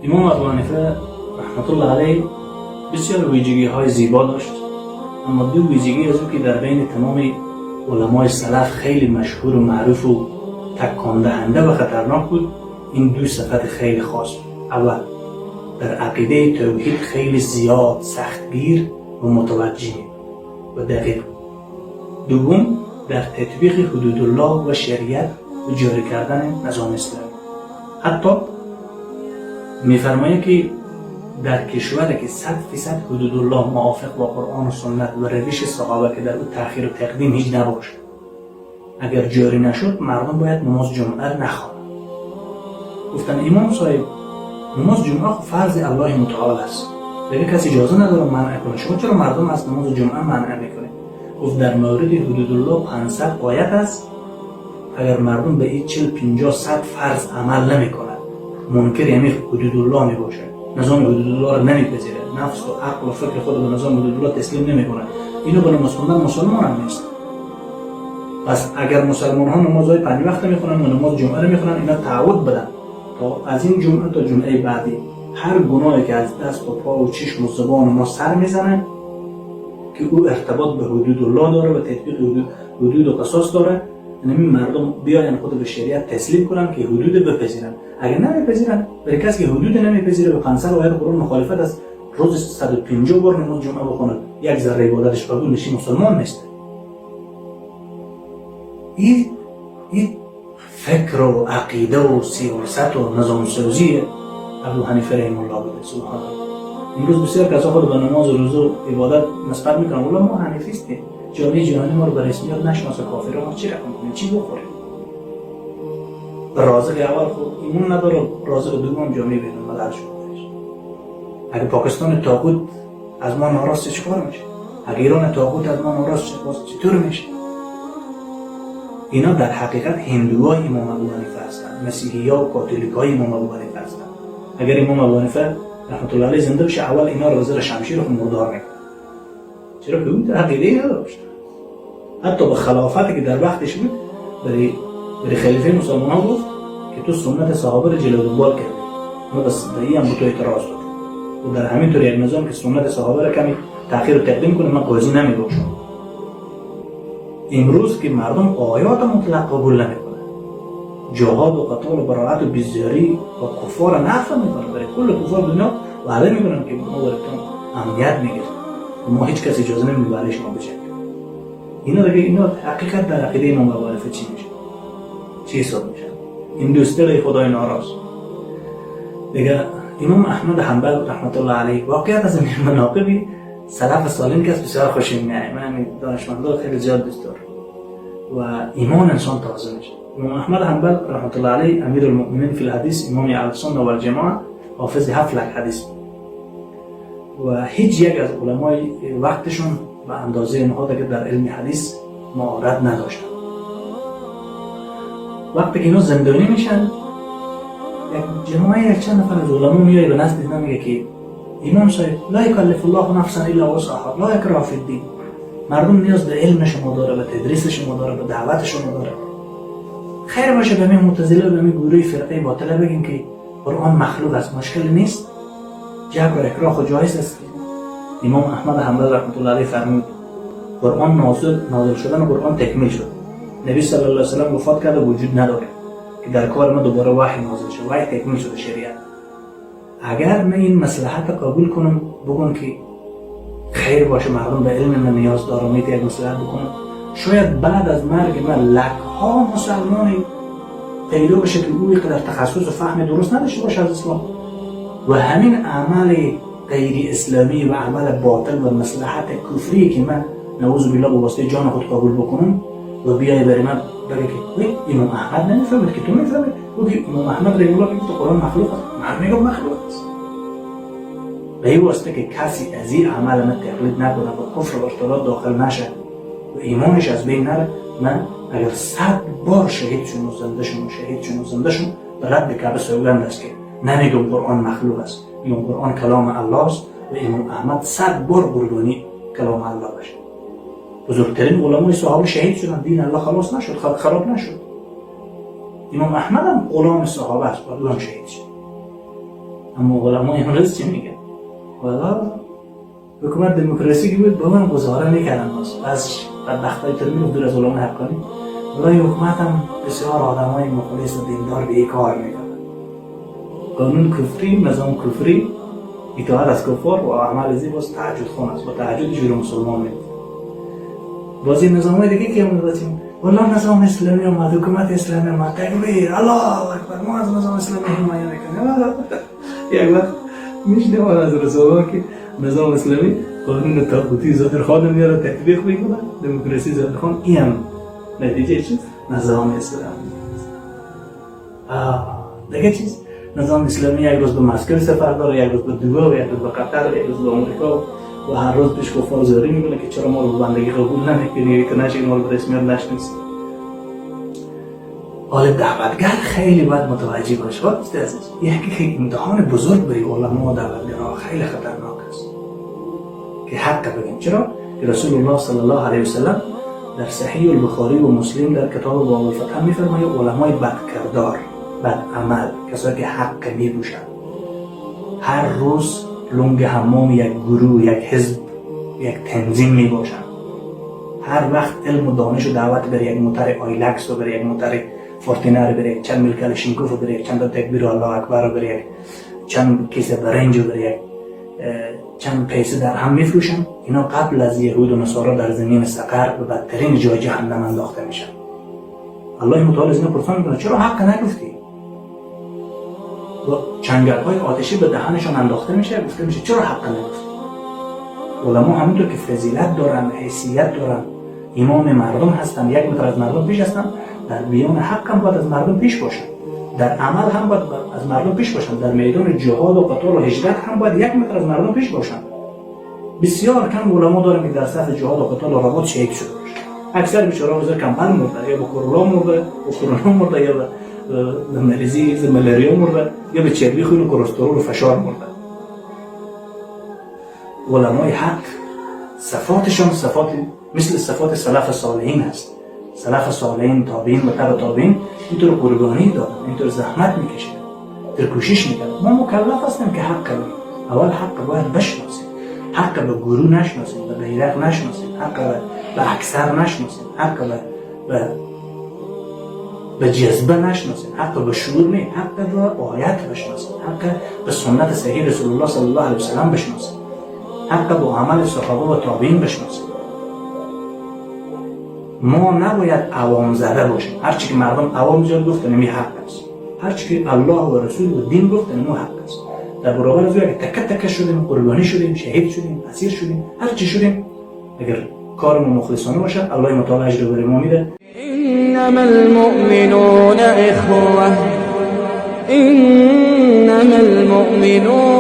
امام ابو حنیفه رحمت الله علیه بسیار ویژگی های زیبا داشت، اما دو ویژگی از او که در بین تمام علمای سلف خیلی مشهور و معروف و تکان دهنده و خطرناک بود. این دو صفت خیلی خاص بود. اول، در عقیده توحید خیلی زیاد سختگیر و متوجه و دقیق. دوم، در تطبیق حدود الله و شریعت و جاری کردن نظام اسلامی. حتی می‌فرماید که در کشوری که 100% حدود الله موافق با قرآن و سنت و روش صحابه که در او تأخیر و تقدیم هیچ نباشد، اگر جاری نشد مردم باید نماز جمعه نخوانند. گفتن امام صاحب نماز جمعه خب فرض الله متعال است، دیگه کسی اجازه نداره منع کنه، شما چرا مردم از نماز جمعه منع میکنه؟ گفت در مورد حدود الله 500 آیت است، اگر مردم به این 40-50 فرض عمل نمیکنند منکر یعنی حدود الله میباشد، نظام حدود الله را نمیپذیره، نفس و عقل و فکر خود به نظام حدود الله تسلیم نمیکنه، اینو به مسلمان هم نیست. پس اگر مسلمان ها نمازهای 5 وقت میخونن و نماز جمعه رو میخونن، اینا تعهد بدن تا از این جمعه تا جمعه بعدی هر گناهی که از دست و پا و چشم و زبان ما سر میزنن که او ارتباط به حدود الله داره و تطبیق حدود و قصاص داره، یعنی مردم بیاین خود به شریعت تسلیم کنن که حدود بپذیرن. اگر نمیپذیرن، برای کسی که حدود نمیپذیره به 500 آیه قرآن مخالفت است، روز 150 بار نماز جمعه بخونه، یک ذره عبادتش قبول نشه، مسلمان نیست. این فکر و عقیده و سیاست و نظام سازی ابو حنیفه رحمه الله بود. سبحان الله. امروز بسیار کسا خود به نماز و روزه و عبادت نسبت میکنن، ولی ما حنیفیستیم، جامعه جهانی ما رو به رسمیت نشناسه، کافر ما چی رقم کنیم، چی بخوریم؟ رازق اول خود ایمون نداره، رازق دوم جامعه بین الملل شده. اگه پاکستان طاغوت از ما ناراض چیکار میشه؟ اگه ایران طاغوت از ما ناراض چطور میشه؟ اینا در حقیقت هندوهای امام ابو حنیفه هستند، مسیحی‌ها و کاتولیک‌های امام ابو حنیفه هستند. اگر امام ابو حنیفه رحمت الله علیه زنده بشه، اول اینا رو زیر شمشیر رو مردار میکنه. چرا که اون عقیده‌ای نداشت. حتی به خلافتی که در وقتش بود برای خلیفه مسلمان‌ها گفت که تو سنت صحابه رو جلو دنبال کردی، ما بس دایی هم به تو اعتراض داد و در همین طور یک نظام که سنت صحابه رو کمی تأخیر و تقدیم کنه، من قاضی نمیباشم. امروز که مردم آیات مطلق قبول نمیکنه، جهاد و قتال و براءت و بیزاری و کفار نفع میکنه، برای کل کفار دنیا وعده میکنن که ما براتون امنیت میگیریم، ما هیچ کسی اجازه نمیدیم برای شما بجنگید. اینا حقیقت در عقیده امام ابو حنیفه چی میشه؟ چی حساب میشه؟ این دوسته خدای ناراض. دیگه امام احمد حنبل رحمت الله علیه واقعیت از این مناقبی سلف صالح که بسیار خوشم میاد، من دانشمندا خیلی زیاد دوست دارم و ایمان انسان تازه میشه. امام احمد حنبل رحمت الله علیه امیر المؤمنین فی الحدیث، امام اهل سنت و الجماعه، حافظ 7 لک حدیث و هیچ یک از علمای وقتشون به اندازه اینها که در علم حدیث مهارت نداشتن. وقتی که اینا زندانی میشن، یک جماعه چند نفر از علما میاد به نزد اینا میگه که امام صاحب لا یکلف الله نفسا الا وسعها لا اکراه فی الدین، مردم نیاز به علم شما داره، به تدریس شما داره، به دعوت شما داره. خیر باشه به همین معتزله و به همین گروه فرقه باطله بگیم که قرآن مخلوق است، مشکل نیست، جبر و اکراه و جایز است. امام احمد حنبل رحمت الله علیه فرمود قرآن نازل شدن قرآن تکمیل شد، نبی صلی الله علیه و سلم وفات کرده، وجود نداره که در کار ما دوباره وحی نازل شد، وحی تکمیل شده شریعت. اگر من این مصلحت قبول کنم بگم که خیر باشه مردم به علم من نیاز داره، میت یک مصلحت بکنم، شاید بعد از مرگ من لک‌ها مسلمانی پیدا بشه که اوی که در تخصص و فهم درست نداشته باشه از اسلام و همین عمل غیر اسلامی و عمل باطل و مصلحت کفری که من نعوذ بالله به واسطه جان خود قبول بکنم و بیای برای من بگه که امام احمد نمیفهمد که تو میفهمی، بگی امام احمد رحمه الله میگه قرآن مخلوق است، من میگم مخلوق است. به این واسطه که کسی از این عمل من تقلید نکنه و کفر و ارتداد داخل نشه و ایمانش از بین نره، من اگر 100 بار شهید شدم و زنده شدم به رد کعبه سوگند است که نمیگم قرآن مخلوق است، میگم قرآن کلام الله است و امام احمد 100 بار قربانی کلام الله بشه. بزرگترین علمای صحابه شهید شدن، دین الله خلاص نشد، خراب نشد. امام احمد هم غلام صحابه است، بعد هم شهید شد. اما علمای امروز چی میگن؟ والا حکومت دموکراسی که بود با من گزاره میکردن از بدبختای ترمی دور از علما حقانی. برای حکومت هم بسیار آدمای مخلص و دیندار به کار میکنن. قانون کفری، نظام کفری، اطاعت از کفار و اعمال زیباست تهجد خون است. با تهجد جور مسلمان میکنن. بازی نظامای دیگه که همون داشتیم والله نظام اسلامی اومد، حکومت اسلامی اومد، تکبیر الله اکبر، ما از نظام اسلامی حمایت میکنیم. یک وقت میشنیم از رسولا که نظام اسلامی قانون طاغوتی ظاهرخوان میاره تطبیق میکنه، دموکراسی ظاهرخوان، این هم نتیجه چیز نظام اسلامی. دیگه چیز نظام اسلامی یک روز به مسکو سفر داره، یک روز به دوبه، یک روز به قطر، یک روز به آمریکا و هر روز پیش کفار زاری میکنه که چرا ما رو بندگی قبول نمیکنی که نشه ما رو به رسمیت نشناسید. حال دعوتگر خیلی باید متوجه باشه. وقتی عزیز یکی امتحان بزرگ برای علما و دعوتگرها خیلی خطرناک است که حق بگیم. چرا؟ که رسول الله صلی الله علیه و سلم در صحیح البخاری و مسلم در کتاب باب الفتح میفرماید علمای بدکردار، بدعمل، کسایی که حق میپوشند، هر روز لنگ حمام یک گروه، یک حزب، یک تنظیم میباشند. هر وقت علم و دانش و دعوت بر یک موتر آیلکس و بر یک موتر فورتینر، بر یک چند میل کلاشینکوف و بر یک چند تکبیر الله اکبر و بر یک چند کیسه برنج و بر یک چند پیسه در هم میفروشن. اینا قبل از یهود و نصارا در زمین سقر و بدترین جای جهنم انداخته میشن. الله متعال از اینا پرسان میکنه چرا حق نگفتی؟ و چنگرهای آتشی به دهنشان انداخته میشه، گفته میشه چرا حق نگفتی؟ علما همونطور که فضیلت دارن، حیثیت دارن، امام مردم هستن، یک متر از مردم پیش هستن، در بیان حق هم باید از مردم پیش باشن، در عمل هم باید از مردم پیش باشن، در میدان جهاد و قتال و هجرت هم باید یک متر از مردم پیش باشن. بسیار کم علما دارن که در صف جهاد و قتال و رباط شهید شده باشن. اکثر بیچاره‌ها بزرگ کمپل مرده، یا به کرونا مرده، یا به مریضی ملاریا مرده، یا به چربی خون و کلسترول و فشار مرده. علمای حق صفاتشان صفات مثل صفات سلف صالحین هست. سلف صالحین، تابعین و تبع تابعین اینطور قربانی دادن، اینطور زحمت میکشیدن، در کوشش میکردن. ما مکلف هستیم که حق بگیم. اول حق باید بشناسیم، حق به گروه نشناسیم، به بیرق نشناسیم، حق به اکثر نشناسیم، حق به جذبه نشناسیم، حق به شعور نه، حق به آیت بشناسیم، حق به سنت صحیح رسول الله صلی الله علیه و سلم بشناسیم، حق به عمل صحابه و تابعین بشناسیم. ما نباید عوام زده باشیم. هرچی که مردم عوام جان گفتن این حق است، هرچی که الله و رسول و دین گفتن این حق است. در برابر از که تک تک شدیم، قربانی شدیم، شهید شدیم، اسیر شدیم، هرچی شدیم، اگر کارمون مخلصانه باشه الله متعال اجر بر ما میده. انما المؤمنون اخوه، انما المؤمنون